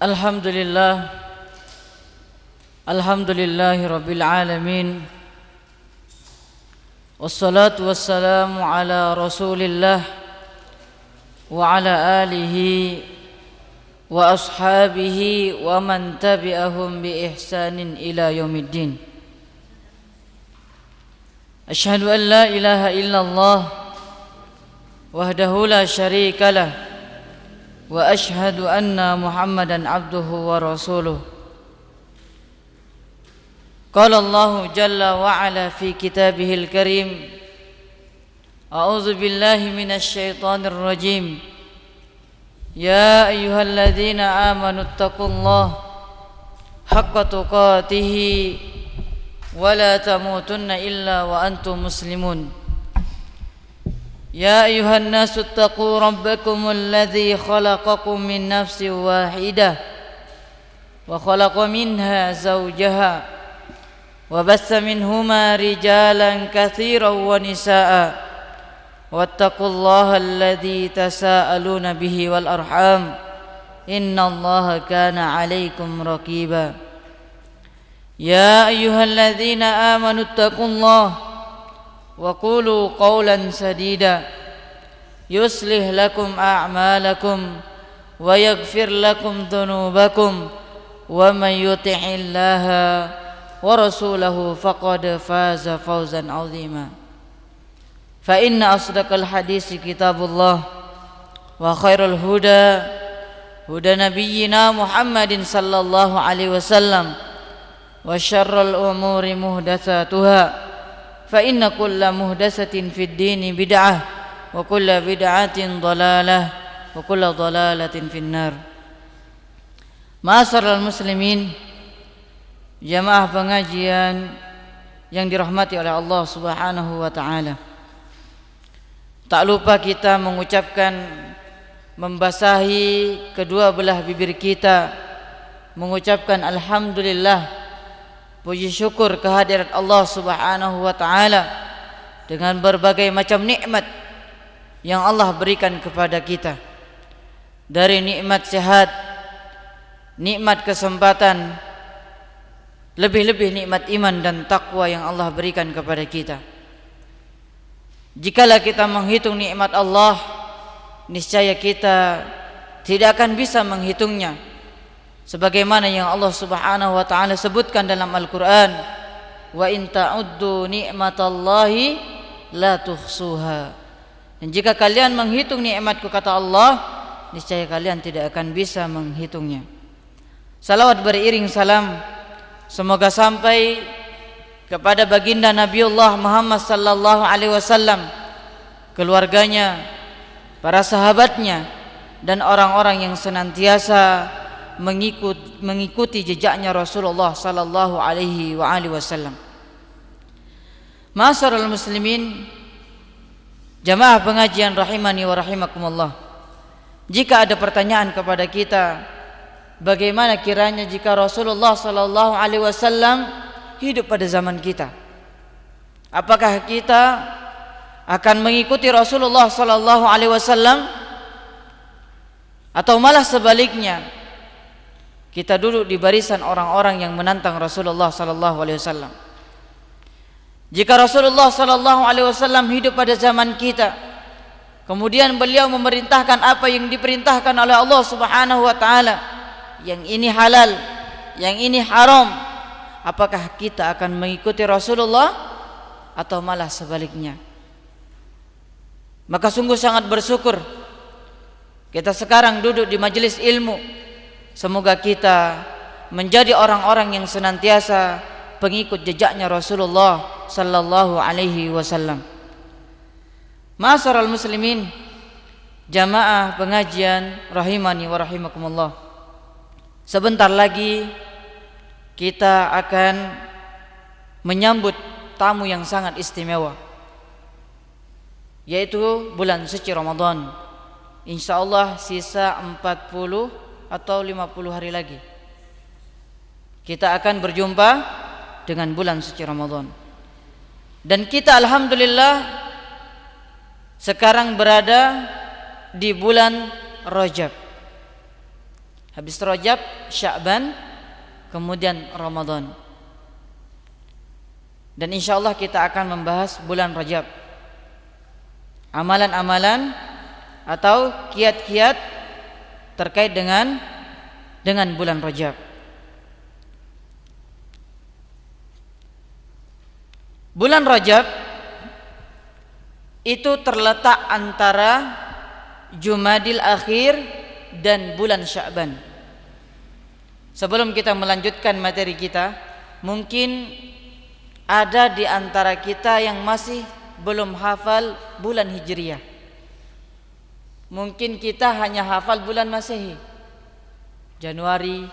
Alhamdulillah, alhamdulillahi rabbil alamin. Wassalatu wassalamu ala rasulillah wa ala alihi wa ashabihi wa man tabi'ahum bi ihsanin ila yaumiddin. Asyhadu an la ilaha illallah wahdahu la syarika lah wa asyhadu anna Muhammadan abduhu wa rasuluh. Qala Allahu jalla wa ala fi kitabihil karim. A'udzu billahi minasy syaithanir rajim. Ya ayyuhalladzina amanu taqullaha haqqa tuqatih wa la tamutunna illa wa antum muslimun. يا أيها الناس اتقوا ربكم الذي خلقكم من نفس واحدة وخلق منها زوجها وبث منهما رجالا كثيرا ونساء واتقوا الله الذي تساءلون به والأرحام إن الله كان عليكم رقيبا يا أيها الذين آمنوا اتقوا الله وقولوا قولا سديدا يصلح لكم أعمالكم ويغفر لكم ذنوبكم ومن يطع الله ورسوله فقد فاز فوزا عظيما فإن أصدق الحديث كتاب الله وخير الهدى هدى نبينا محمد صلى الله عليه وسلم وشر الأمور محدثاتها فإن كل محدثة في الدين بدعة وكل بدعة ضلالة وكل ضلالة في النار. Ma'asyiral muslimin, jamaah pengajian yang dirahmati oleh Allah Subhanahu wa taala. Tak lupa kita mengucapkan, membasahi kedua belah bibir kita, mengucapkan alhamdulillah, puji syukur kehadirat Allah Subhanahu wa taala dengan berbagai macam nikmat yang Allah berikan kepada kita. Dari nikmat sehat, nikmat kesempatan, lebih-lebih nikmat iman dan takwa yang Allah berikan kepada kita. Jikalau kita menghitung nikmat Allah, niscaya kita tidak akan bisa menghitungnya. Sebagaimana yang Allah Subhanahu wa taala sebutkan dalam Al-Qur'an, wa in ta'uddu ni'matallahi la tuhsuha. Dan jika kalian menghitung nikmatku, kata Allah, niscaya kalian tidak akan bisa menghitungnya. Salawat beriring salam semoga sampai kepada baginda Nabiullah Muhammad sallallahu alaihi wasallam, keluarganya, para sahabatnya, dan orang-orang yang senantiasa mengikuti jejaknya Rasulullah sallallahu alaihi wasallam. Ma'asyiral muslimin, jamaah pengajian rahimani wa rahimakumullah. Jika ada pertanyaan kepada kita, bagaimana kiranya jika Rasulullah sallallahu alaihi wasallam hidup pada zaman kita? Apakah kita akan mengikuti Rasulullah sallallahu alaihi wasallam atau malah sebaliknya, kita duduk di barisan orang-orang yang menantang Rasulullah sallallahu alaihi wasallam? Jika Rasulullah sallallahu alaihi wasallam hidup pada zaman kita, kemudian beliau memerintahkan apa yang diperintahkan oleh Allah Subhanahu wa taala, yang ini halal, yang ini haram, apakah kita akan mengikuti Rasulullah atau malah sebaliknya? Maka sungguh sangat bersyukur kita sekarang duduk di majelis ilmu. Semoga kita menjadi orang-orang yang senantiasa pengikut jejaknya Rasulullah sallallahu alaihi wasallam. Ma'asyiral muslimin, jamaah pengajian rahimani wa rahimakumullah. Sebentar lagi kita akan menyambut tamu yang sangat istimewa, yaitu bulan suci Ramadan. Insyaallah sisa 40 atau 50 hari lagi kita akan berjumpa dengan bulan suci Ramadan. Dan kita alhamdulillah sekarang berada di bulan Rajab. Habis Rajab, Sya'ban, kemudian Ramadan. Dan insyaallah kita akan membahas bulan Rajab, amalan-amalan atau kiat-kiat terkait dengan bulan Rajab. Bulan Rajab itu terletak antara Jumadil Akhir dan bulan Sya'ban. Sebelum kita melanjutkan materi kita, mungkin ada di antara kita yang masih belum hafal bulan Hijriyah. Mungkin kita hanya hafal bulan Masehi, Januari,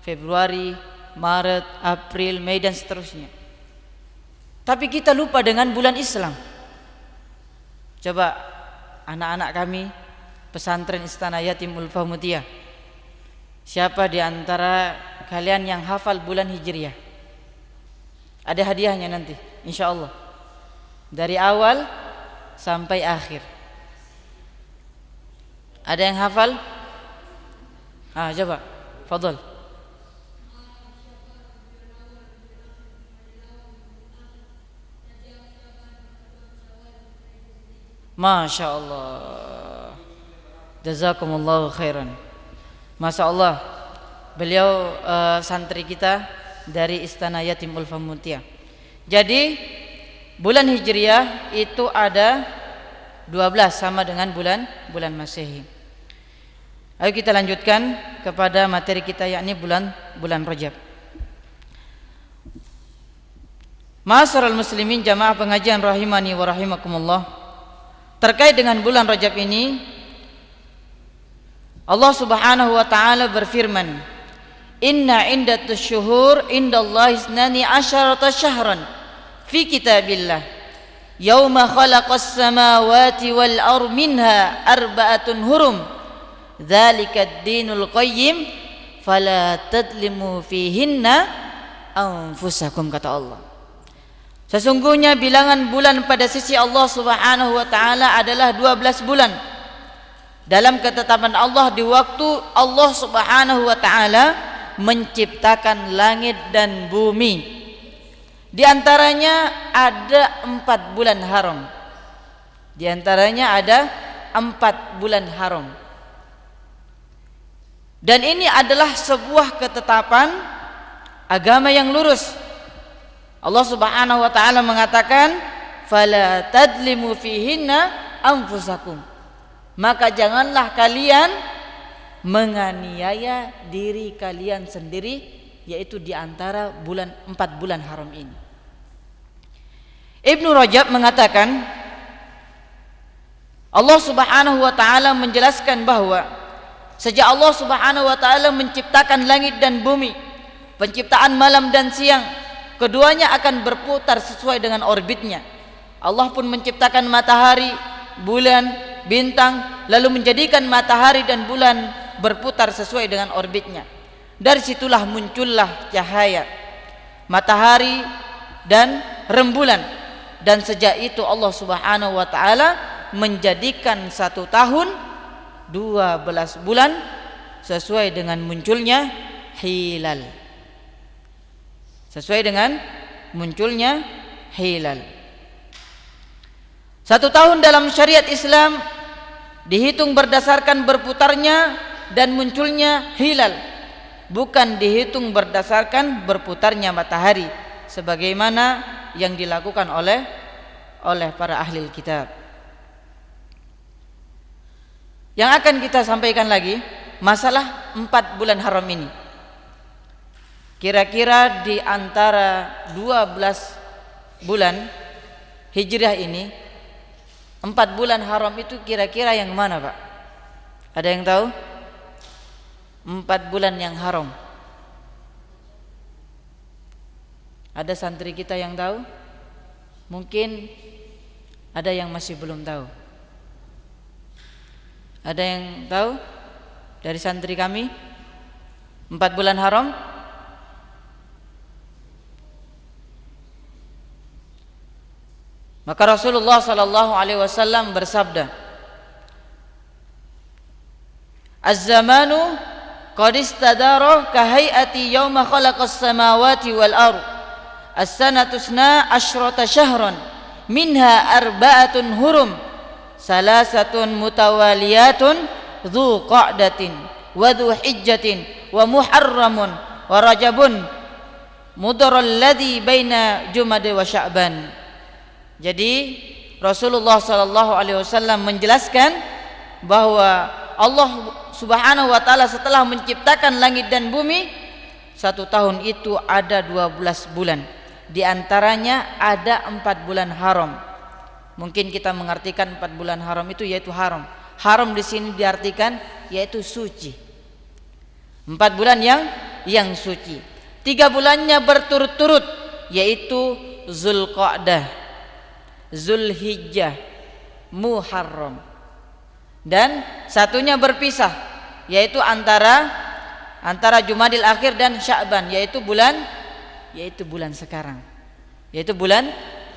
Februari, Maret, April, Mei dan seterusnya. Tapi kita lupa dengan bulan Islam. Coba anak-anak kami pesantren Istana Yatim Ulfa Mutia, siapa di antara kalian yang hafal bulan Hijriyah? Ada hadiahnya nanti insyaallah, dari awal sampai akhir. Ada yang hafal? Coba, fadhal. Masya Allah, jazakumullahu khairan. Masya Allah, beliau santri kita dari Istana Yatim Ulfa Mutia. Jadi bulan Hijriyah itu ada 12 sama dengan bulan Masehi. Ayo kita lanjutkan kepada materi kita, yakni bulan Rajab. Ma'asyiral muslimin jamaah pengajian rahimani wa rahimakumullah. Terkait dengan bulan Rajab ini, Allah Subhanahu wa taala berfirman, "Inna iddatus syuhur indallahi isnani asyarata syahran fi kitabillah yauma khalaqas samawati wal ardh minha arba'atun hurum dzalikad dinul qayyim fala tadlimu fihinna anfusakum," kata Allah. Sesungguhnya bilangan bulan pada sisi Allah Subhanahu wa taala adalah 12 bulan. Dalam ketetapan Allah di waktu Allah Subhanahu wa taala menciptakan langit dan bumi. Di antaranya ada 4 bulan haram. Di antaranya ada 4 bulan haram. Dan ini adalah sebuah ketetapan agama yang lurus. Allah Subhanahu wa taala mengatakan, "Fala tadlimu fihinna anfusakum." Maka janganlah kalian menganiaya diri kalian sendiri, yaitu di antara 4 bulan haram ini. Ibnu Rajab mengatakan, Allah Subhanahu wa taala menjelaskan bahwa sejak Allah Subhanahu wa taala menciptakan langit dan bumi, penciptaan malam dan siang, keduanya akan berputar sesuai dengan orbitnya. Allah pun menciptakan matahari, bulan, bintang, lalu menjadikan matahari dan bulan berputar sesuai dengan orbitnya. Dari situlah muncullah cahaya matahari dan rembulan. Dan sejak itu Allah Subhanahu wa taala menjadikan 1 tahun 12 bulan sesuai dengan munculnya hilal. Sesuai dengan munculnya hilal. 1 tahun dalam syariat Islam dihitung berdasarkan berputarnya dan munculnya hilal, bukan dihitung berdasarkan berputarnya matahari sebagaimana yang dilakukan oleh para ahli kitab. Yang akan kita sampaikan lagi masalah 4 bulan haram ini. Kira-kira di antara 12 bulan Hijriah ini, 4 bulan haram itu kira-kira yang mana, Pak? Ada yang tahu? 4 bulan yang haram. Ada santri kita yang tahu? Mungkin ada yang masih belum tahu. Ada yang tahu dari santri kami 4 bulan haram? Maka Rasulullah sallallahu alaihi wasallam bersabda, "Az-zamanu qad istadara ka hayati yauma khalaqas samawati wal ard as-sanatu asyrata syahran minha arba'atun hurum salasatun mutawaliyatun dzu qa'datin wa dzu hijjatin wa muharramun wa rajabun mudharal ladzi baina jumada wa sya'ban. Jadi Rasulullah sallallahu alaihi wasallam menjelaskan bahwa Allah Subhanahu wa taala setelah menciptakan langit dan bumi, 1 tahun itu ada 12 bulan. Di antaranya ada 4 bulan haram. Mungkin kita mengartikan 4 bulan haram itu yaitu haram. Haram di sini diartikan yaitu suci. 4 bulan yang suci. 3 bulannya berturut-turut yaitu Zulqa'dah, Zulhijjah, Muharram. Dan satunya berpisah yaitu antara Jumadil Akhir dan Sya'ban yaitu bulan sekarang, yaitu bulan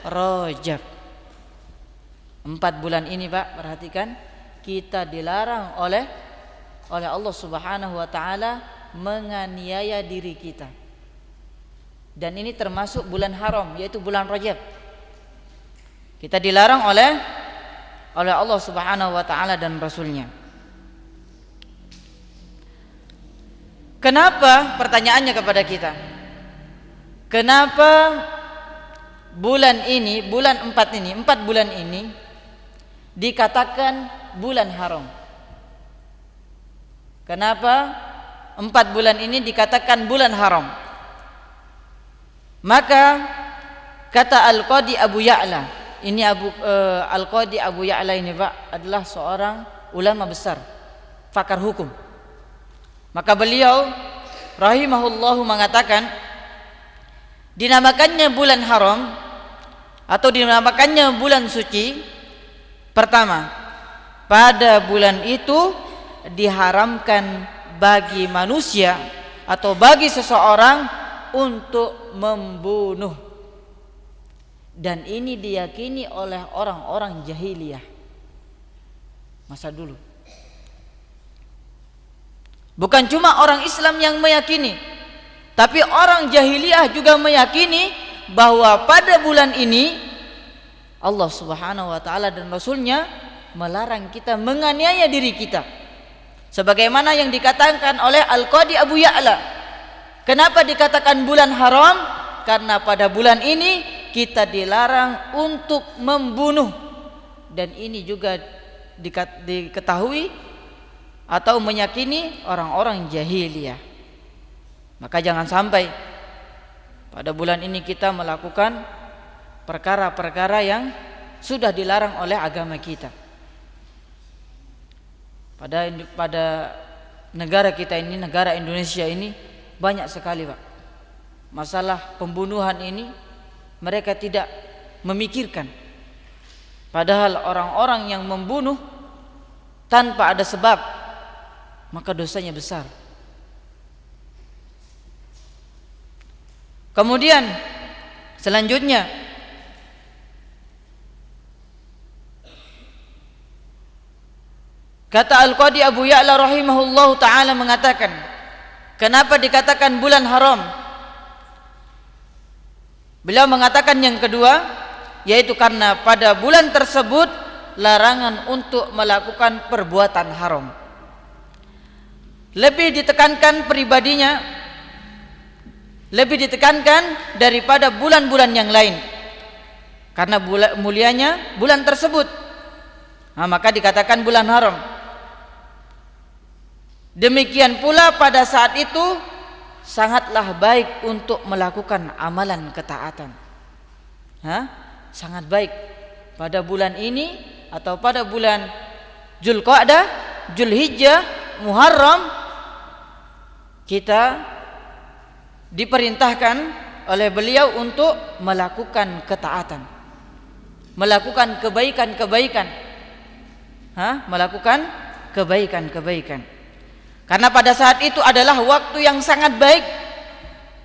Rajab. 4 bulan ini Pak, perhatikan, kita dilarang oleh Allah Subhanahu wa taala menganiaya diri kita. Dan ini termasuk bulan haram yaitu bulan Rajab. Kita dilarang oleh Allah Subhanahu wa taala dan Rasulnya. Kenapa? Pertanyaannya kepada kita. Kenapa bulan 4 bulan ini dikatakan bulan haram? Kenapa 4 bulan ini dikatakan bulan haram? Maka kata Al-Qadi Abu Ya'la, ini Al-Qadi Abu Ya'la ini Pak adalah seorang ulama besar, pakar hukum. Maka beliau rahimahullahu mengatakan, dinamakannya bulan haram atau dinamakannya bulan suci, pertama, pada bulan itu diharamkan bagi manusia atau bagi seseorang untuk membunuh. Dan ini diyakini oleh orang-orang jahiliyah masa dulu. Bukan cuma orang Islam yang meyakini, tapi orang jahiliyah juga meyakini bahwa pada bulan ini Allah Subhanahu wa taala dan Rasulnya melarang kita menganiaya diri kita. Sebagaimana yang dikatakan oleh Al-Qadi Abu Ya'la. Kenapa dikatakan bulan haram? Karena pada bulan ini kita dilarang untuk membunuh. Dan ini juga diketahui atau meyakini orang-orang jahiliyah. Maka jangan sampai pada bulan ini kita melakukan perkara-perkara yang sudah dilarang oleh agama kita. Pada negara kita ini, negara Indonesia ini, banyak sekali Pak masalah pembunuhan ini mereka tidak memikirkan. Padahal orang-orang yang membunuh tanpa ada sebab, maka dosanya besar. Kemudian selanjutnya kata Al-Qadi Abu Ya'la rahimahullahu ta'ala mengatakan, kenapa dikatakan bulan haram? Beliau mengatakan yang kedua, yaitu karena pada bulan tersebut larangan untuk melakukan perbuatan haram. Lebih ditekankan pribadinya, lebih ditekankan daripada bulan-bulan yang lain. Karena mulianya bulan tersebut, maka dikatakan bulan haram. Demikian pula pada saat itu sangatlah baik untuk melakukan amalan ketaatan. Sangat baik pada bulan ini atau pada bulan Zulqa'dah, Zulhijjah, Muharram, kita diperintahkan oleh beliau untuk melakukan ketaatan, melakukan kebaikan-kebaikan, melakukan kebaikan-kebaikan. Karena pada saat itu adalah waktu yang sangat baik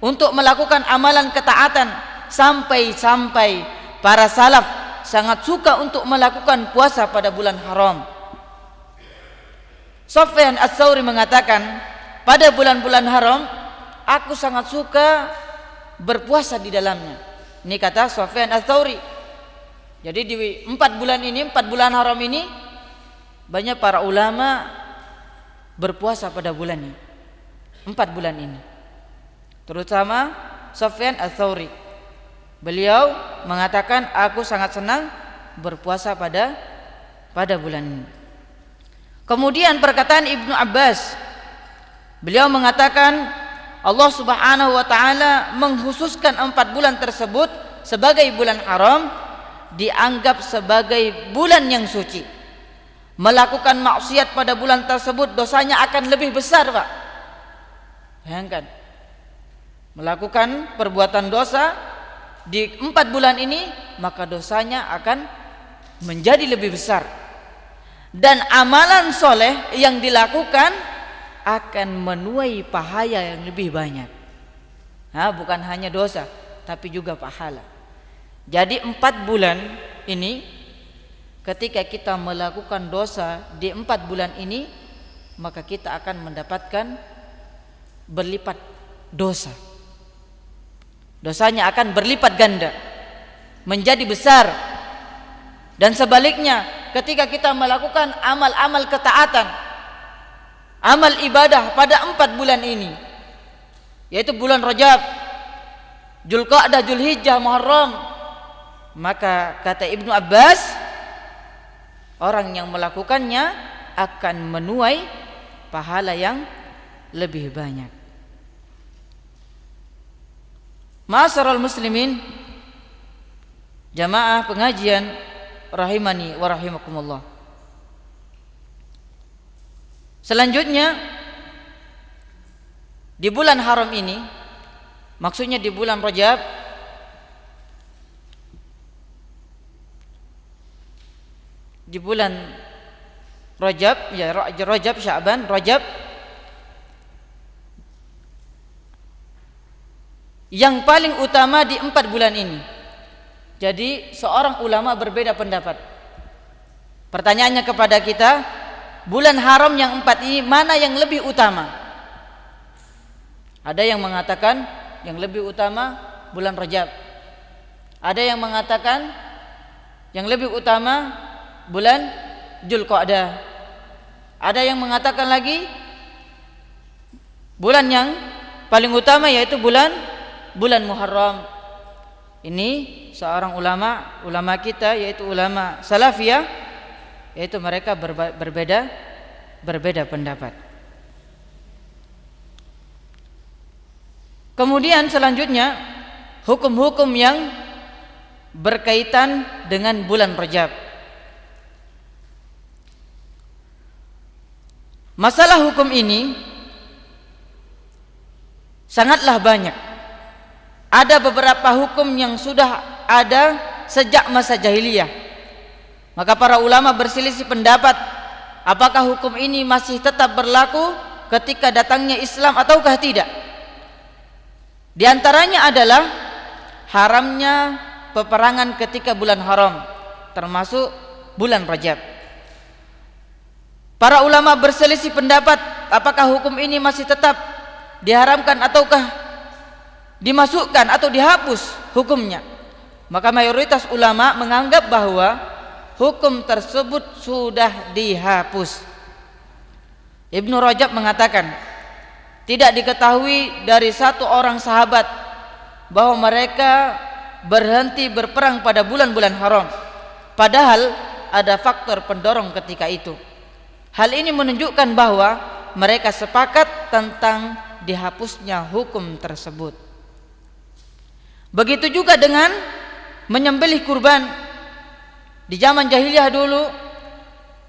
untuk melakukan amalan ketaatan. Sampai-sampai para salaf sangat suka untuk melakukan puasa pada bulan haram. Sufyan Ats-Tsauri mengatakan, pada bulan-bulan haram aku sangat suka berpuasa di dalamnya. Ini kata Sufyan Ats-Tsauri. Jadi di 4 bulan ini, 4 bulan haram ini, banyak para ulama berpuasa pada bulannya. 4 bulan ini. Terutama Sufyan Ats-Tsauri. Beliau mengatakan aku sangat senang berpuasa pada bulan ini. Kemudian perkataan Ibnu Abbas, beliau mengatakan Allah Subhanahu wa taala mengkhususkan 4 bulan tersebut sebagai bulan haram, dianggap sebagai bulan yang suci. Melakukan maksiat pada bulan tersebut dosanya akan lebih besar, Pak. Bayangkan, melakukan perbuatan dosa di 4 bulan ini, maka dosanya akan menjadi lebih besar. Dan amalan soleh yang dilakukan akan menuai pahala yang lebih banyak. Nah, bukan hanya dosa, tapi juga pahala. Jadi 4 bulan ini, ketika kita melakukan dosa di 4 bulan ini, maka kita akan mendapatkan berlipat dosa. Dosanya akan berlipat ganda, menjadi besar. Dan sebaliknya, ketika kita melakukan amal-amal ketaatan, amal ibadah pada 4 bulan ini, yaitu bulan Rajab, Dzulqa'dah, Dzulhijjah, Muharram, maka kata Ibnu Abbas, orang yang melakukannya akan menuai pahala yang lebih banyak. Ma'asyiral muslimin, jamaah pengajian rahimani wa rahimakumullah. Selanjutnya, di bulan haram ini, maksudnya di bulan Rajab, di bulan Rajab, ya Rajab, Sya'ban, Rajab, yang paling utama di 4 bulan ini. Jadi seorang ulama berbeda pendapat. Pertanyaannya kepada kita, bulan haram yang 4 ini mana yang lebih utama? Ada yang mengatakan yang lebih utama bulan Rajab. Ada yang mengatakan yang lebih utama bulan Dzulqa'dah. Ada yang mengatakan lagi bulan yang paling utama yaitu bulan Muharram. Ini seorang ulama kita, yaitu ulama Salafiyah, yaitu mereka berbeda pendapat. Kemudian selanjutnya, hukum-hukum yang berkaitan dengan bulan Rajab. Masalah hukum ini sangatlah banyak. Ada beberapa hukum yang sudah ada sejak masa jahiliyah. Maka para ulama berselisih pendapat, apakah hukum ini masih tetap berlaku ketika datangnya Islam ataukah tidak. Di antaranya adalah haramnya peperangan ketika bulan haram, termasuk bulan Rajab. Para ulama berselisih pendapat, apakah hukum ini masih tetap diharamkan ataukah dimasukkan atau dihapus hukumnya. Maka mayoritas ulama menganggap bahwa hukum tersebut sudah dihapus. Ibnu Rajab mengatakan, tidak diketahui dari satu orang sahabat bahwa mereka berhenti berperang pada bulan-bulan haram, padahal ada faktor pendorong ketika itu. Hal ini menunjukkan bahwa mereka sepakat tentang dihapusnya hukum tersebut. Begitu juga dengan menyembelih kurban. Di zaman jahiliyah dulu,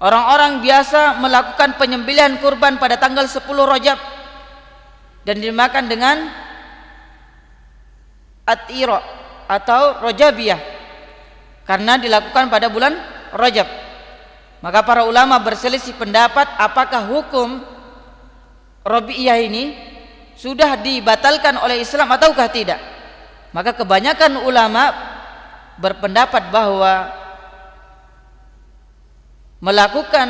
orang-orang biasa melakukan penyembelihan kurban pada tanggal 10 Rajab dan dimakan dengan at-ira atau Rajabiyah, karena dilakukan pada bulan Rajab. Maka para ulama berselisih pendapat apakah hukum Rabi'iyah ini sudah dibatalkan oleh Islam ataukah tidak. Maka kebanyakan ulama berpendapat bahwa melakukan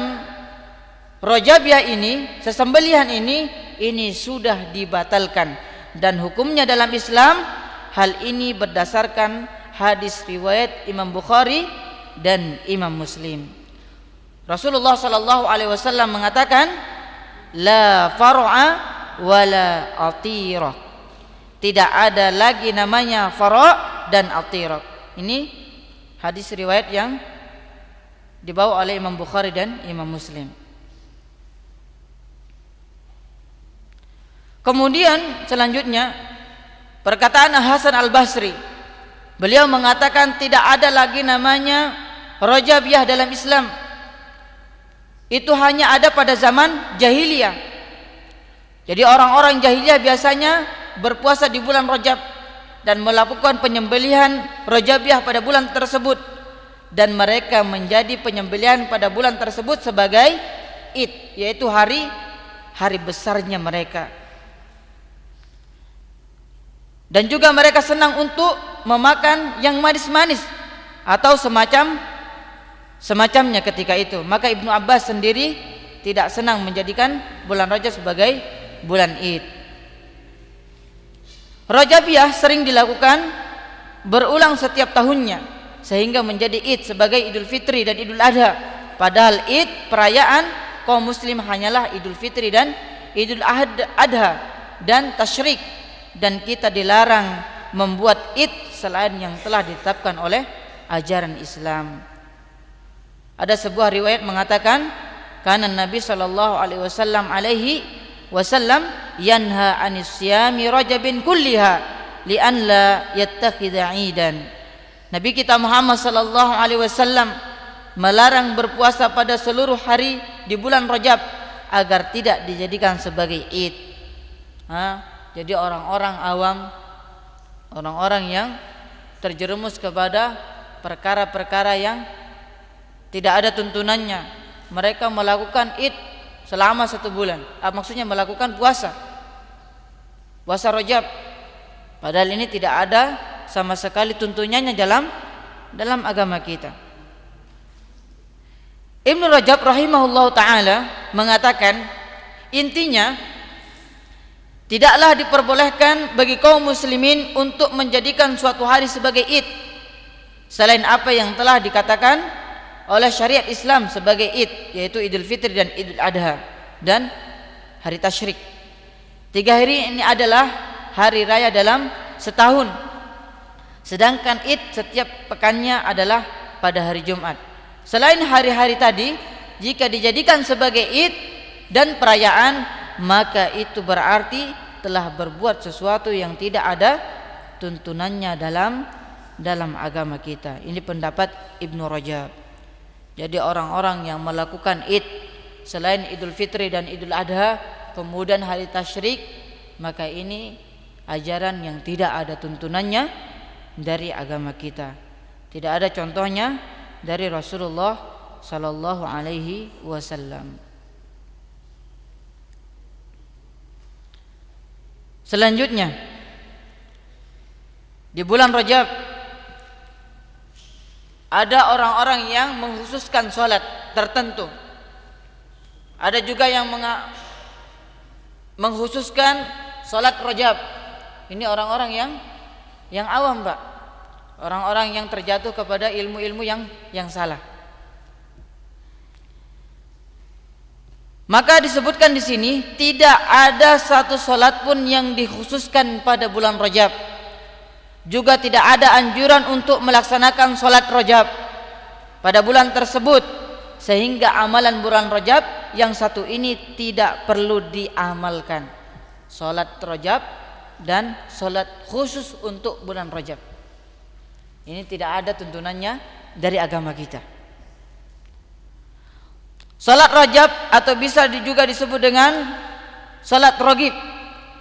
Rajabiyah ini, sesembelihan ini ini sudah dibatalkan, dan hukumnya dalam Islam hal ini berdasarkan hadis riwayat Imam Bukhari dan Imam Muslim. Rasulullah sallallahu alaihi wasallam mengatakan, la far'a wala atirah. Tidak ada lagi namanya fara' dan atirah. Ini hadis riwayat yang dibawa oleh Imam Bukhari dan Imam Muslim. Kemudian selanjutnya perkataan Hasan Al-Basri. Beliau mengatakan tidak ada lagi namanya Rajabiyah dalam Islam. Itu hanya ada pada zaman jahiliyah. Jadi orang-orang jahiliyah biasanya berpuasa di bulan Rajab dan melakukan penyembelihan Rajabiyah pada bulan tersebut, dan mereka menjadi penyembelihan pada bulan tersebut sebagai Id, yaitu hari besarnya mereka. Dan juga mereka senang untuk memakan yang manis-manis atau semacamnya ketika itu. Maka Ibnu Abbas sendiri tidak senang menjadikan bulan Rajab sebagai bulan Id. Rajabiyah sering dilakukan berulang setiap tahunnya sehingga menjadi Id sebagai Idul Fitri dan Idul Adha. Padahal Id perayaan kaum muslim hanyalah Idul Fitri dan Idul Adha dan Tasyrik, dan kita dilarang membuat Id selain yang telah ditetapkan oleh ajaran Islam. Ada sebuah riwayat mengatakan, kana Nabi sallallahu alaihi wasallam yanha anis siyami rajabin kulliha li'an la yattakhidha 'idan. Nabi kita Muhammad sallallahu alaihi wasallam melarang berpuasa pada seluruh hari di bulan Rajab agar tidak dijadikan sebagai Id. Jadi orang-orang awam, orang-orang yang terjerumus kepada perkara-perkara yang tidak ada tuntunannya, mereka melakukan Id selama 1 bulan. Maksudnya melakukan puasa Rajab, padahal ini tidak ada sama sekali tuntunannya dalam agama kita. Ibnu Rajab rahimahullah ta'ala mengatakan, intinya tidaklah diperbolehkan bagi kaum muslimin untuk menjadikan suatu hari sebagai Id selain apa yang telah dikatakan oleh syariat Islam sebagai Id, yaitu Idul Fitri dan Idul Adha dan hari Tasyrik. 3 hari ini adalah hari raya dalam setahun, sedangkan Id setiap pekannya adalah pada hari Jumat. Selain hari-hari tadi, jika dijadikan sebagai Id dan perayaan, maka itu berarti telah berbuat sesuatu yang tidak ada tuntunannya dalam agama kita. Ini pendapat Ibnu Rajab. Jadi orang-orang yang melakukan Id selain Idul Fitri dan Idul Adha, kemudian hari Tasyrik, maka ini ajaran yang tidak ada tuntunannya dari agama kita. Tidak ada contohnya dari Rasulullah sallallahu alaihi wasallam. Selanjutnya, di bulan Rajab ada orang-orang yang mengkhususkan salat tertentu. Ada juga yang mengkhususkan salat Rajab. Ini orang-orang yang awam, Pak. Orang-orang yang terjatuh kepada ilmu-ilmu yang salah. Maka disebutkan di sini tidak ada satu salat pun yang dikhususkan pada bulan Rajab. Juga tidak ada anjuran untuk melaksanakan salat Rajab pada bulan tersebut, sehingga amalan bulan Rajab yang satu ini tidak perlu diamalkan. Salat Rajab dan salat khusus untuk bulan Rajab, ini tidak ada tuntunannya dari agama kita. Salat Rajab atau bisa juga disebut dengan salat Ragib,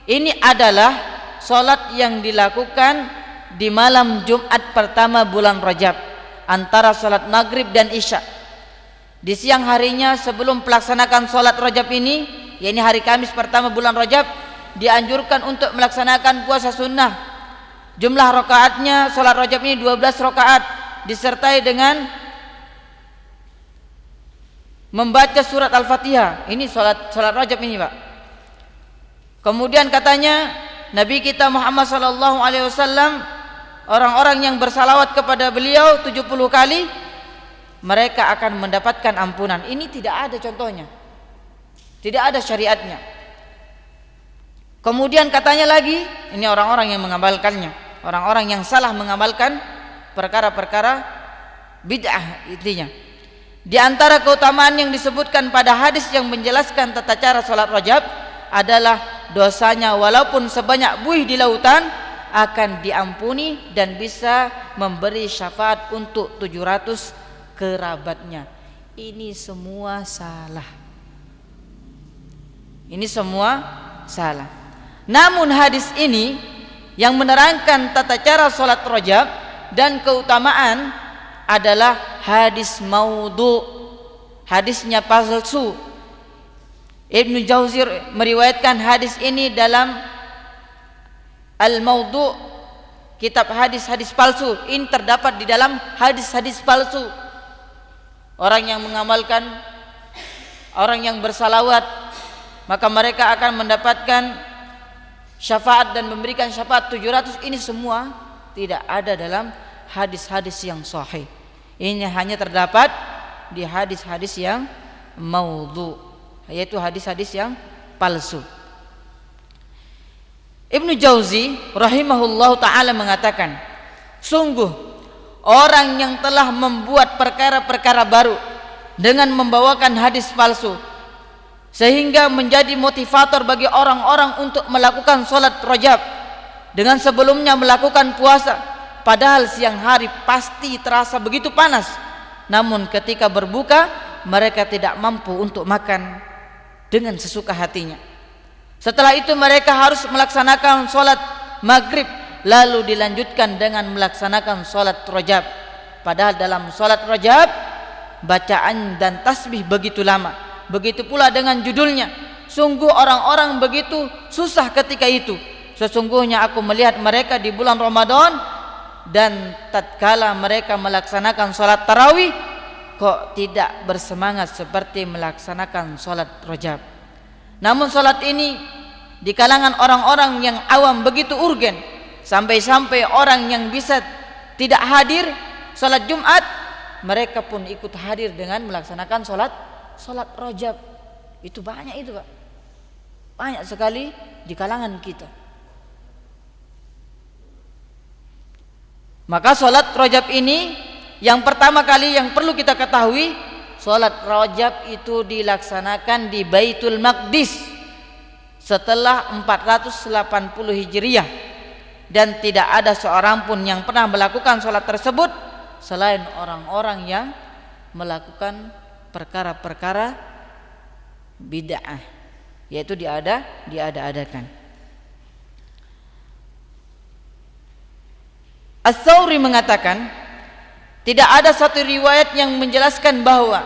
ini adalah salat yang dilakukan di malam Jumat pertama bulan Rajab antara salat maghrib dan isya. Di siang harinya sebelum pelaksanakan salat Rajab ini, yakni hari Kamis pertama bulan Rajab, dianjurkan untuk melaksanakan puasa sunnah. Jumlah rakaatnya salat Rajab ini 12 rakaat, disertai dengan membaca surat Al-Fatihah. Ini salat Rajab ini, Pak. Kemudian katanya Nabi kita Muhammad sallallahu alaihi wasallam, orang-orang yang bersalawat kepada beliau 70 kali mereka akan mendapatkan ampunan. Ini tidak ada contohnya, tidak ada syariatnya. Kemudian katanya lagi, ini orang-orang yang mengamalkannya, orang-orang yang salah mengamalkan perkara-perkara bid'ah intinya. Di antara keutamaan yang disebutkan pada hadis yang menjelaskan tata cara salat rajab adalah dosanya walaupun sebanyak buih di lautan akan diampuni dan bisa memberi syafaat untuk 700 kerabatnya. Ini semua salah. Ini semua salah. Namun hadis ini yang menerangkan tata cara salat rajab dan keutamaan adalah hadis maudhu, hadisnya palsu. Ibnu Jauzi meriwayatkan hadis ini dalam Al-Maudhu, kitab hadis-hadis palsu. Ini terdapat di dalam hadis-hadis palsu. Orang yang mengamalkan, orang yang bersalawat, maka mereka akan mendapatkan syafaat dan memberikan syafaat 700. Ini semua tidak ada dalam hadis-hadis yang sahih. Ini hanya terdapat di hadis-hadis yang maudhu, yaitu hadis-hadis yang palsu. Ibnu Jauzi rahimahullahu ta'ala mengatakan, sungguh orang yang telah membuat perkara-perkara baru dengan membawakan hadis palsu sehingga menjadi motivator bagi orang-orang untuk melakukan sholat rajab dengan sebelumnya melakukan puasa, padahal siang hari pasti terasa begitu panas, namun ketika berbuka mereka tidak mampu untuk makan dengan sesuka hatinya. Setelah itu mereka harus melaksanakan sholat maghrib, lalu dilanjutkan dengan melaksanakan sholat rajab, padahal dalam sholat rajab bacaan dan tasbih begitu lama. Begitu pula dengan judulnya. Sungguh orang-orang begitu susah ketika itu. Sesungguhnya aku melihat mereka di bulan Ramadan, dan tatkala mereka melaksanakan sholat tarawih kok tidak bersemangat seperti melaksanakan sholat rajab. Namun sholat ini di kalangan orang-orang yang awam begitu urgen, sampai-sampai orang yang bisa tidak hadir sholat Jumat mereka pun ikut hadir dengan melaksanakan sholat rajab. Itu banyak itu Pak, banyak sekali di kalangan kita. Maka sholat rajab ini yang pertama kali yang perlu kita ketahui, sholat rajab itu dilaksanakan di Baitul Maqdis setelah 480 Hijriah, dan tidak ada seorang pun yang pernah melakukan sholat tersebut selain orang-orang yang melakukan perkara-perkara bid'ah, yaitu diada-adakan. As-Sawri mengatakan, tidak ada satu riwayat yang menjelaskan bahwa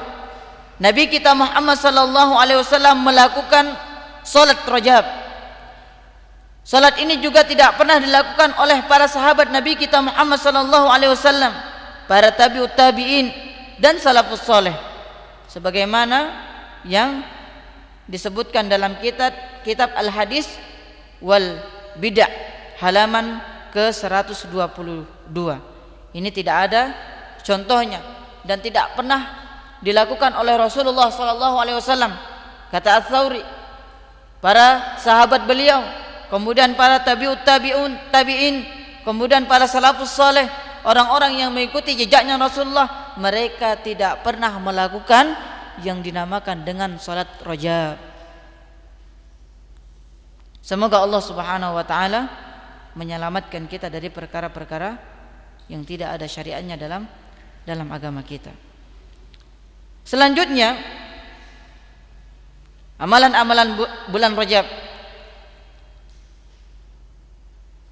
Nabi kita Muhammad sallallahu alaihi wasallam melakukan salat rajab. Salat ini juga tidak pernah dilakukan oleh para sahabat Nabi kita Muhammad sallallahu alaihi wasallam, para tabi'ut tabi'in dan salafus saleh, sebagaimana yang disebutkan dalam kitab Al-Hadis wal Bid'ah halaman ke-122. Ini tidak ada contohnya dan tidak pernah dilakukan oleh Rasulullah sallallahu alaihi wasallam. Kata Ats-Tsauri, para sahabat beliau, kemudian para tabi'ut tabi'in, kemudian para salafus saleh, orang-orang yang mengikuti jejaknya Rasulullah, mereka tidak pernah melakukan yang dinamakan dengan salat rajab. Semoga Allah Subhanahu wa taala menyelamatkan kita dari perkara-perkara yang tidak ada syariatnya dalam agama kita. Selanjutnya, amalan-amalan bulan Rajab,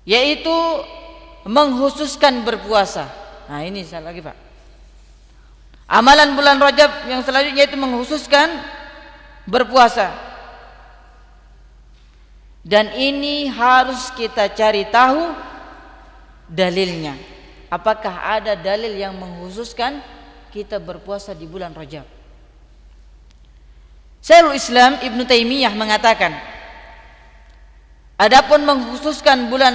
yaitu menghususkan berpuasa. Nah, ini salah lagi Pak. Amalan bulan Rajab yang selanjutnya itu menghususkan berpuasa. Dan ini harus kita cari tahu dalilnya. Apakah ada dalil yang menghususkan kita berpuasa di bulan Rajab? Syekhul Islam Ibnu Taimiyah mengatakan, Adapun mengkhususkan bulan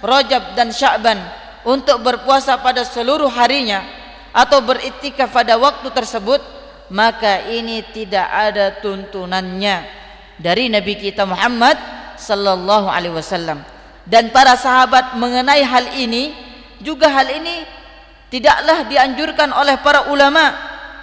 Rajab dan Sya'ban untuk berpuasa pada seluruh harinya atau beriktikaf pada waktu tersebut, maka ini tidak ada tuntunannya dari Nabi kita Muhammad sallallahu alaihi wasallam dan para sahabat mengenai hal ini. Juga hal ini tidaklah dianjurkan oleh para ulama,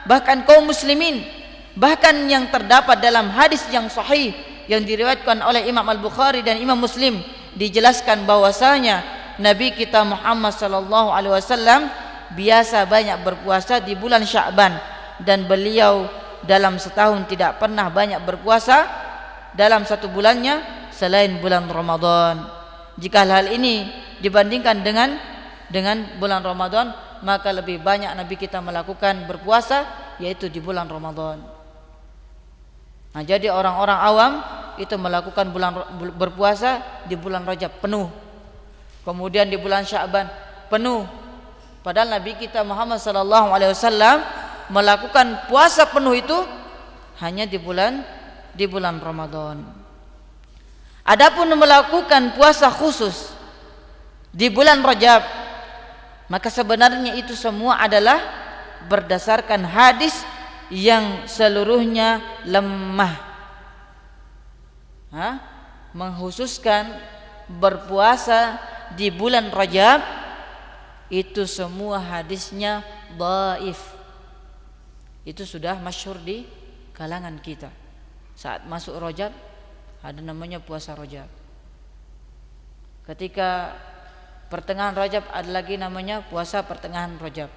bahkan kaum muslimin, bahkan yang terdapat dalam hadis yang sahih yang diriwayatkan oleh Imam Al-Bukhari dan Imam Muslim, dijelaskan bahwasanya Nabi kita Muhammad sallallahu alaihi wasallam biasa banyak berpuasa di bulan Sya'ban, dan beliau dalam setahun tidak pernah banyak berpuasa dalam satu bulannya selain bulan Ramadan. Jika hal ini dibandingkan dengan bulan Ramadan, maka lebih banyak Nabi kita melakukan berpuasa yaitu di bulan Ramadan. Nah, jadi orang-orang awam itu melakukan berpuasa di bulan Rajab penuh, kemudian di bulan Sya'ban penuh. Padahal Nabi kita Muhammad sallallahu alaihi wasallam melakukan puasa penuh itu hanya di bulan Ramadan. Adapun melakukan puasa khusus di bulan Rajab, maka sebenarnya itu semua adalah berdasarkan hadis yang seluruhnya lemah. Mengkhususkan berpuasa di bulan Rajab itu semua hadisnya dhaif. Itu sudah masyhur di kalangan kita. Saat masuk Rajab ada namanya puasa Rajab. Ketika pertengahan Rajab ada lagi namanya puasa pertengahan Rajab.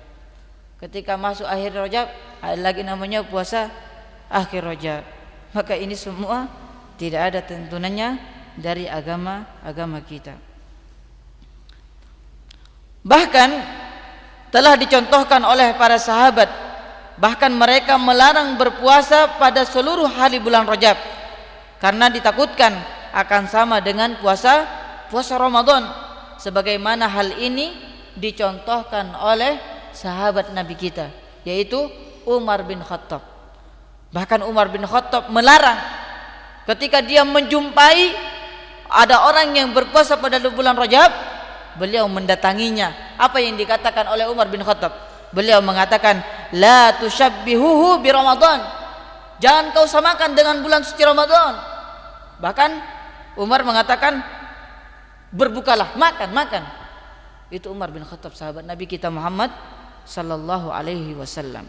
Ketika masuk akhir Rajab ada lagi namanya puasa akhir Rajab. Maka ini semua tidak ada tuntunannya dari agama kita. Bahkan telah dicontohkan oleh para sahabat, bahkan mereka melarang berpuasa pada seluruh hari bulan Rajab karena ditakutkan akan sama dengan puasa Ramadan, sebagaimana hal ini dicontohkan oleh sahabat Nabi kita, yaitu Umar bin Khattab. Bahkan Umar bin Khattab melarang ketika dia menjumpai ada orang yang berpuasa pada bulan Rajab, beliau mendatanginya. Apa yang dikatakan oleh Umar bin Khattab? Beliau mengatakan, la tusyabbihuhu bi Ramadan, jangan kau samakan dengan bulan suci Ramadan. Bahkan Umar mengatakan, berbukalah, makan. Itu Umar bin Khattab, sahabat Nabi kita Muhammad sallallahu alaihi wasallam.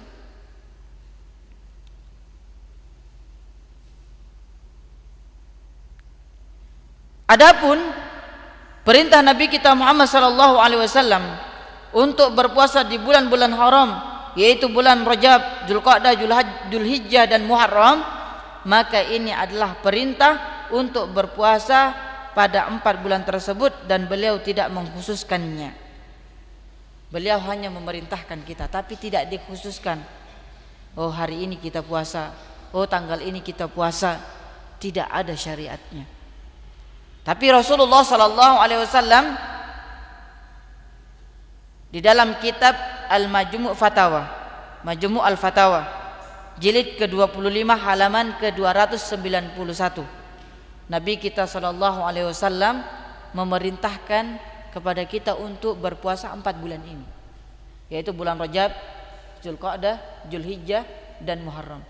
Adapun perintah Nabi kita Muhammad sallallahu alaihi wasallam untuk berpuasa di bulan-bulan haram, yaitu bulan Rajab, Dzulqa'dah, Dzulhijjah dan Muharram, maka ini adalah perintah untuk berpuasa pada 4 bulan tersebut, dan beliau tidak mengkhususkannya. Beliau hanya memerintahkan kita, tapi tidak dikhususkan. Oh, hari ini kita puasa, oh tanggal ini kita puasa, tidak ada syariatnya. Tapi Rasulullah sallallahu alaihi wasallam di dalam kitab Al-Majmu' Fatawa, Majmu' Al-Fatawa, jilid ke-25 halaman ke-291, Nabi kita sallallahu alaihi wasallam memerintahkan kepada kita untuk berpuasa 4 bulan ini, yaitu bulan Rajab, Dzulqa'dah, Dzulhijjah dan Muharram,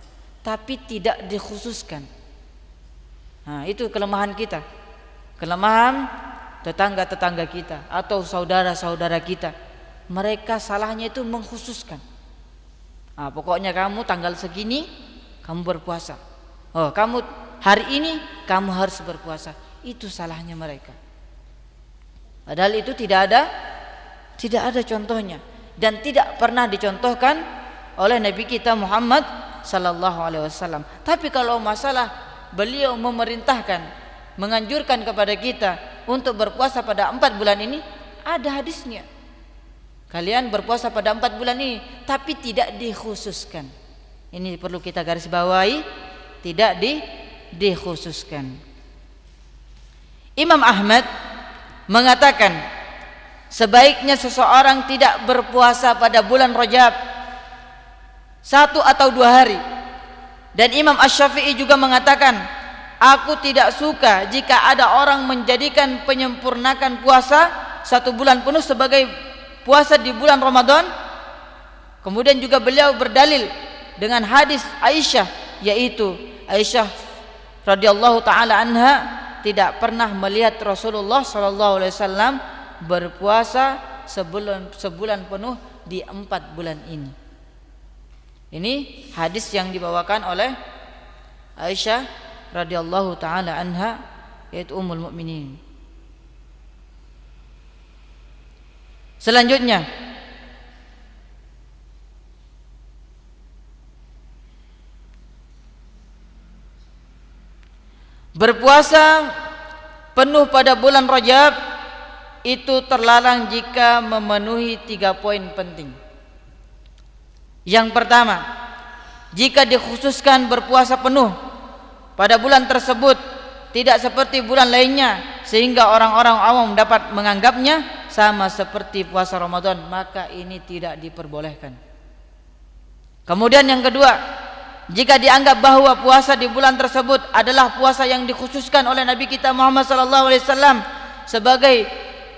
tapi tidak dikhususkan. Nah, itu kelemahan kita, kelemahan tetangga-tetangga kita atau saudara-saudara kita. Mereka salahnya itu mengkhususkan. Pokoknya kamu tanggal segini kamu berpuasa. Oh, kamu hari ini kamu harus berpuasa. Itu salahnya mereka. Padahal itu tidak ada contohnya, dan tidak pernah dicontohkan oleh Nabi kita Muhammad sallallahu alaihi wasallam. Tapi kalau masalah beliau memerintahkan, menganjurkan kepada kita untuk berpuasa pada 4 bulan ini, ada hadisnya. Kalian berpuasa pada 4 bulan ini, tapi tidak dikhususkan. Ini perlu kita garis bawahi, tidak dikhususkan. Imam Ahmad mengatakan, sebaiknya seseorang tidak berpuasa pada bulan Rajab 1 atau 2 hari. Dan Imam Asy-Syafi'i juga mengatakan, aku tidak suka jika ada orang menjadikan penyempurnakan puasa 1 bulan penuh sebagai puasa di bulan Ramadan. Kemudian juga beliau berdalil dengan hadis Aisyah, yaitu Aisyah radhiyallahu taala anha tidak pernah melihat Rasulullah sallallahu alaihi wasallam berpuasa sebulan penuh di 4 bulan ini. Ini hadis yang dibawakan oleh Aisyah radhiyallahu taala anha, yaitu ummul mukminin. Selanjutnya, berpuasa penuh pada bulan Rajab itu terlarang jika memenuhi 3 poin penting. Yang pertama, jika dikhususkan berpuasa penuh pada bulan tersebut tidak seperti bulan lainnya sehingga orang-orang awam dapat menganggapnya sama seperti puasa Ramadan, maka ini tidak diperbolehkan. Kemudian yang kedua, jika dianggap bahwa puasa di bulan tersebut adalah puasa yang dikhususkan oleh Nabi kita Muhammad SAW sebagai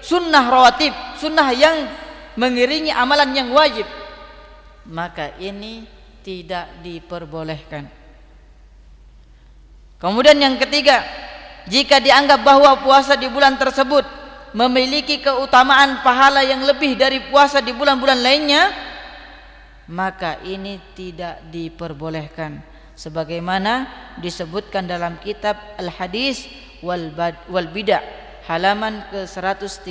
sunnah rawatib, sunnah yang mengiringi amalan yang wajib, maka ini tidak diperbolehkan. Kemudian yang ketiga, jika dianggap bahwa puasa di bulan tersebut memiliki keutamaan pahala yang lebih dari puasa di bulan-bulan lainnya, maka ini tidak diperbolehkan, sebagaimana disebutkan dalam kitab Al-Hadis wal Bidah halaman ke 130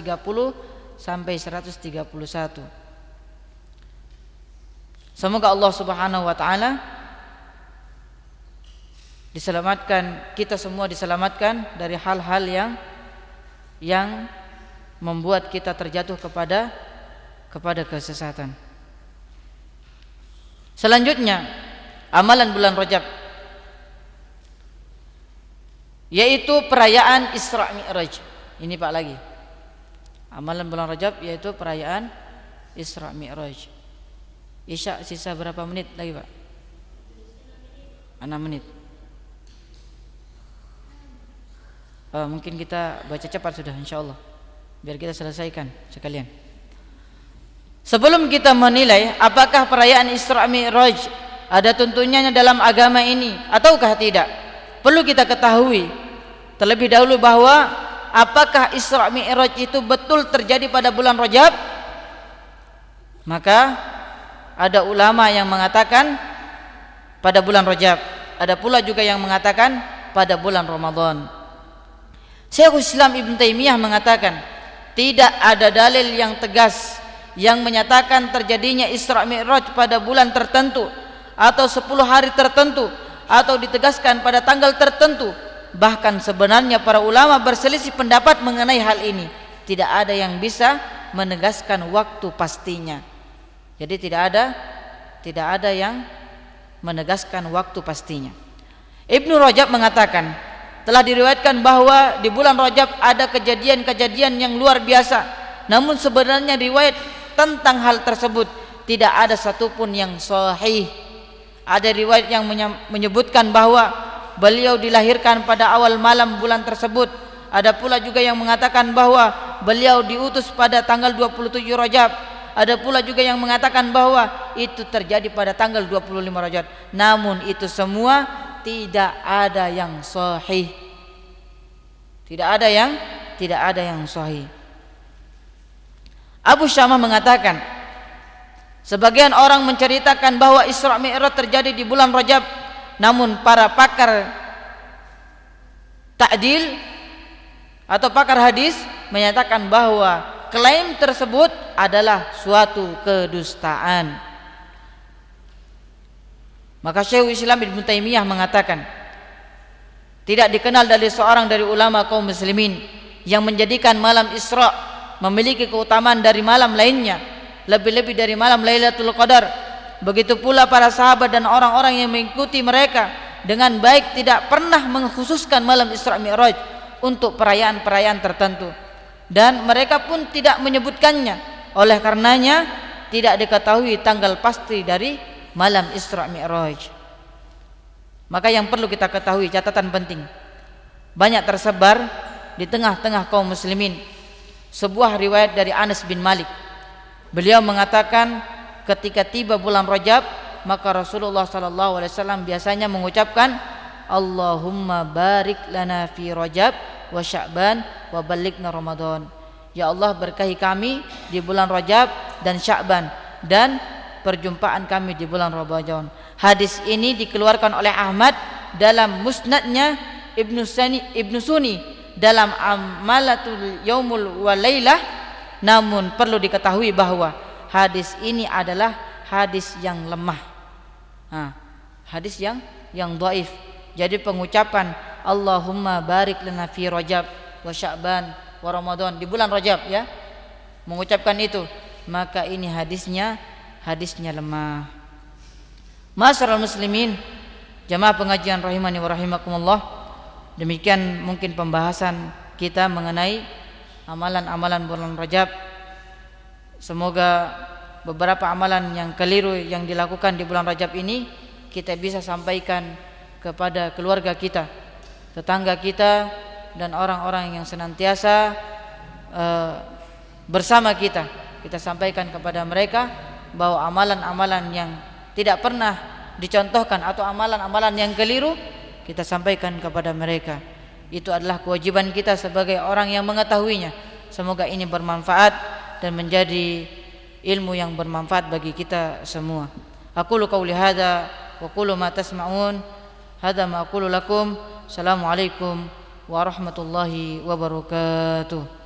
sampai 131. Semoga Allah Subhanahu wa taala diselamatkan, kita semua diselamatkan dari hal-hal yang membuat kita terjatuh kepada kesesatan. Selanjutnya, amalan bulan Rajab, yaitu perayaan Isra Mi'raj. Ini Pak lagi. Amalan bulan Rajab yaitu perayaan Isra Mi'raj. Isya sisa berapa menit lagi Pak? 6 menit. Mungkin kita baca cepat sudah insyaallah, biar kita selesaikan sekalian. Sebelum kita menilai apakah perayaan Isra Mi'raj ada tuntunannya dalam agama ini ataukah tidak, perlu kita ketahui terlebih dahulu bahwa apakah Isra Mi'raj itu betul terjadi pada bulan Rajab. Maka ada ulama yang mengatakan pada bulan Rajab, ada pula juga yang mengatakan pada bulan Ramadan. Syekhul Islam Ibn Taimiyah mengatakan tidak ada dalil yang tegas yang menyatakan terjadinya Isra Mi'raj pada bulan tertentu atau 10 hari tertentu atau ditegaskan pada tanggal tertentu. Bahkan sebenarnya para ulama berselisih pendapat mengenai hal ini. Tidak ada yang bisa menegaskan waktu pastinya. Jadi tidak ada yang menegaskan waktu pastinya. Ibnu Rajab mengatakan, telah diriwayatkan bahwa di bulan Rajab ada kejadian-kejadian yang luar biasa. Namun sebenarnya riwayat tentang hal tersebut tidak ada satupun yang sahih. Ada riwayat yang menyebutkan bahwa beliau dilahirkan pada awal malam bulan tersebut. Ada pula juga yang mengatakan bahwa beliau diutus pada tanggal 27 Rajab. Ada pula juga yang mengatakan bahwa itu terjadi pada tanggal 25 Rajab. Namun itu semua tidak ada yang sahih. Tidak ada yang sahih. Abu Syamah mengatakan, sebagian orang menceritakan bahwa Isra Mi'raj terjadi di bulan Rajab, namun para pakar ta'dil atau pakar hadis menyatakan bahwa klaim tersebut adalah suatu kedustaan. Maka Syekhul Islam Ibn Taimiyah mengatakan, tidak dikenal dari seorang dari ulama kaum muslimin yang menjadikan malam Isra memiliki keutamaan dari malam lainnya, lebih-lebih dari malam Lailatul Qadar. Begitu pula para sahabat dan orang-orang yang mengikuti mereka dengan baik tidak pernah mengkhususkan malam Isra Mi'raj untuk perayaan-perayaan tertentu, dan mereka pun tidak menyebutkannya. Oleh karenanya tidak diketahui tanggal pasti dari malam Isra Mi'raj. Maka yang perlu kita ketahui, catatan penting, banyak tersebar di tengah-tengah kaum muslimin. Sebuah riwayat dari Anas bin Malik, beliau mengatakan ketika tiba bulan Rajab, maka Rasulullah SAW biasanya mengucapkan Allahumma barik lana fi Rajab wa Sya'ban wa balighna Ramadan. Ya Allah, berkahi kami di bulan Rajab dan Sya'ban, dan perjumpaan kami di bulan Ramadan. Hadis ini dikeluarkan oleh Ahmad dalam musnadnya, Ibnu Sunni dalam Amalatul Yaumul Walailah. Namun perlu diketahui bahwa hadis ini adalah hadis yang lemah, hadis yang dhaif. Jadi pengucapan Allahumma barik lana fi Rajab wa Sya'ban wa Ramadan di bulan Rajab, ya, mengucapkan itu, maka ini hadisnya lemah. Ma'asyiral muslimin, jamaah pengajian rahimani wa rahimakumullah, demikian mungkin pembahasan kita mengenai amalan-amalan bulan Rajab. Semoga beberapa amalan yang keliru yang dilakukan di bulan Rajab ini kita bisa sampaikan kepada keluarga kita, tetangga kita, dan orang-orang yang senantiasa bersama kita. Kita sampaikan kepada mereka bahwa amalan-amalan yang tidak pernah dicontohkan atau amalan-amalan yang keliru kita sampaikan kepada mereka. Itu adalah kewajiban kita sebagai orang yang mengetahuinya. Semoga ini bermanfaat dan menjadi ilmu yang bermanfaat bagi kita semua. Aqulu qauli hadza wa qulu ma tasma'un. Hadza ma aqulu lakum. Assalamualaikum warahmatullahi wabarakatuh.